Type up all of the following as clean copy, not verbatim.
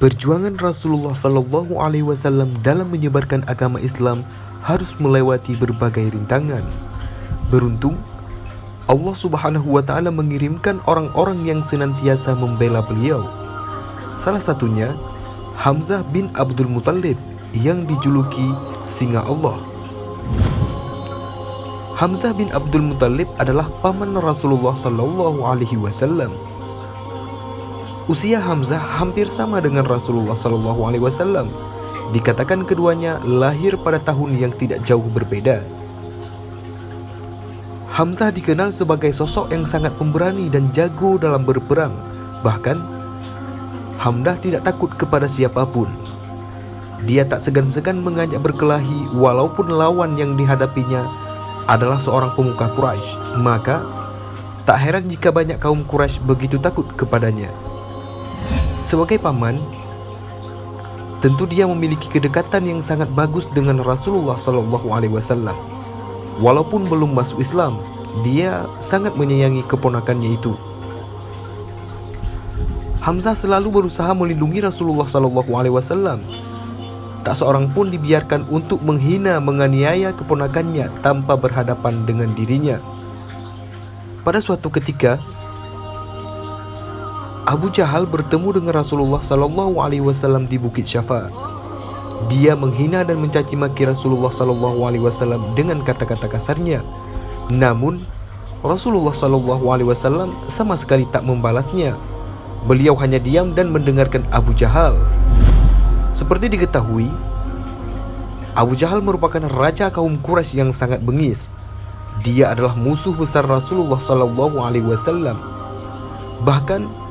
Perjuangan Rasulullah Shallallahu Alaihi Wasallam dalam menyebarkan agama Islam harus melewati berbagai rintangan. Beruntung, Allah Subhanahu wa Ta'ala mengirimkan orang-orang yang senantiasa membela beliau. Salah satunya Hamzah bin Abdul Muthalib yang dijuluki Singa Allah. Hamzah bin Abdul Muthalib adalah paman Rasulullah Shallallahu Alaihi Wasallam. Usia Hamzah hampir sama dengan Rasulullah Shallallahu Alaihi Wasallam. Dikatakan keduanya lahir pada tahun yang tidak jauh berbeda. Hamzah dikenal sebagai sosok yang sangat pemberani dan jago dalam berperang. Bahkan, Hamzah tidak takut kepada siapapun. Dia tak segan-segan mengajak berkelahi walaupun lawan yang dihadapinya adalah seorang pemuka Quraisy. Maka, tak heran jika banyak kaum Quraisy begitu takut kepadanya. Sebagai paman, tentu dia memiliki kedekatan yang sangat bagus dengan Rasulullah Shallallahu Alaihi Wasallam. Walaupun belum masuk Islam, dia sangat menyayangi keponakannya itu. Hamzah selalu berusaha melindungi Rasulullah Shallallahu Alaihi Wasallam. Tak seorang pun dibiarkan untuk menghina, menganiaya keponakannya tanpa berhadapan dengan dirinya. Pada suatu ketika, Abu Jahal bertemu dengan Rasulullah Shallallahu Alaihi Wasallam di Bukit Syafa. Dia menghina dan mencaci maki Rasulullah Shallallahu Alaihi Wasallam dengan kata-kata kasarnya. Namun Rasulullah Shallallahu Alaihi Wasallam sama sekali tak membalasnya. Beliau hanya diam dan mendengarkan Abu Jahal. Seperti diketahui, Abu Jahal merupakan raja kaum Quraisy yang sangat bengis. Dia adalah musuh besar Rasulullah Shallallahu Alaihi Wasallam. Bahkan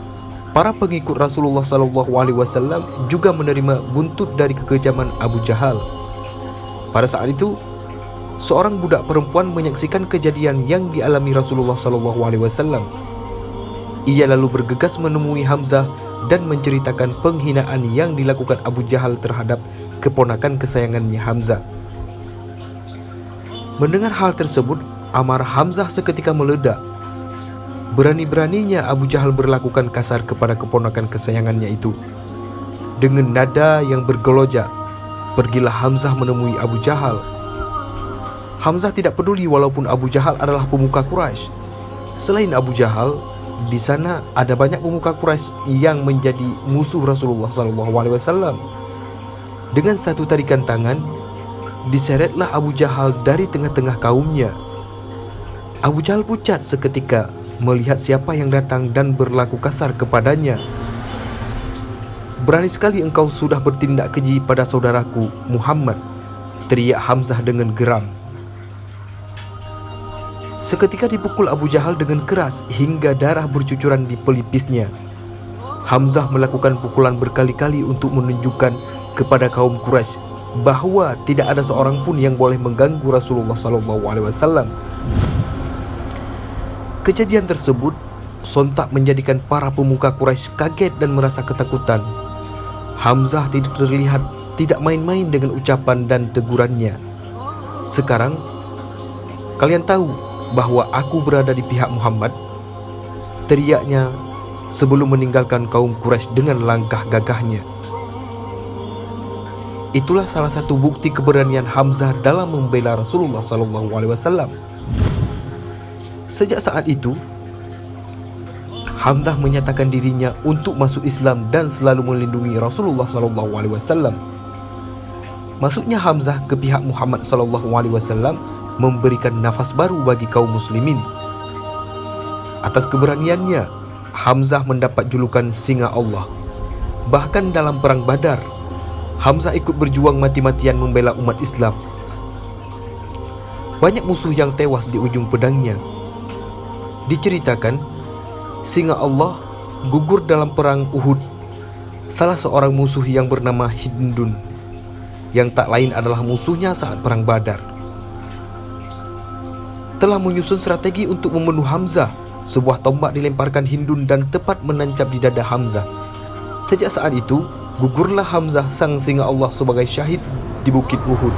para pengikut Rasulullah Shallallahu Alaihi Wasallam juga menerima buntut dari kekejaman Abu Jahal. Pada saat itu, seorang budak perempuan menyaksikan kejadian yang dialami Rasulullah Shallallahu Alaihi Wasallam. Ia lalu bergegas menemui Hamzah dan menceritakan penghinaan yang dilakukan Abu Jahal terhadap keponakan kesayangannya Hamzah. Mendengar hal tersebut, amarah Hamzah seketika meledak. Berani-beraninya Abu Jahal berlakukan kasar kepada keponakan kesayangannya itu. Dengan nada yang bergelojak, pergilah Hamzah menemui Abu Jahal. Hamzah tidak peduli walaupun Abu Jahal adalah pemuka Quraisy. Selain Abu Jahal, di sana ada banyak pemuka Quraisy yang menjadi musuh Rasulullah SAW. Dengan satu tarikan tangan, diseretlah Abu Jahal dari tengah-tengah kaumnya. Abu Jahal pucat seketika melihat siapa yang datang dan berlaku kasar kepadanya. "Berani sekali engkau sudah bertindak keji pada saudaraku Muhammad," teriak Hamzah dengan geram. Seketika dipukul Abu Jahal dengan keras hingga darah bercucuran di pelipisnya. Hamzah melakukan pukulan berkali-kali untuk menunjukkan kepada kaum Quraisy bahwa tidak ada seorang pun yang boleh mengganggu Rasulullah SAW. Kejadian tersebut sontak menjadikan para pemuka Quraisy kaget dan merasa ketakutan. Hamzah tidak main-main dengan ucapan dan tegurannya. "Sekarang kalian tahu bahwa aku berada di pihak Muhammad," teriaknya sebelum meninggalkan kaum Quraisy dengan langkah gagahnya. Itulah salah satu bukti keberanian Hamzah dalam membela Rasulullah SAW. Sejak saat itu, Hamzah menyatakan dirinya untuk masuk Islam dan selalu melindungi Rasulullah SAW. Masuknya Hamzah ke pihak Muhammad SAW memberikan nafas baru bagi kaum muslimin. Atas keberaniannya, Hamzah mendapat julukan Singa Allah. Bahkan dalam perang Badar, Hamzah ikut berjuang mati-matian membela umat Islam. Banyak musuh yang tewas di ujung pedangnya. Diceritakan, Singa Allah gugur dalam perang Uhud. Salah seorang musuh yang bernama Hindun, yang tak lain adalah musuhnya saat perang Badar, telah menyusun strategi untuk membunuh Hamzah. Sebuah tombak dilemparkan Hindun dan tepat menancap di dada Hamzah. Sejak saat itu, gugurlah Hamzah sang Singa Allah sebagai syahid di Bukit Uhud.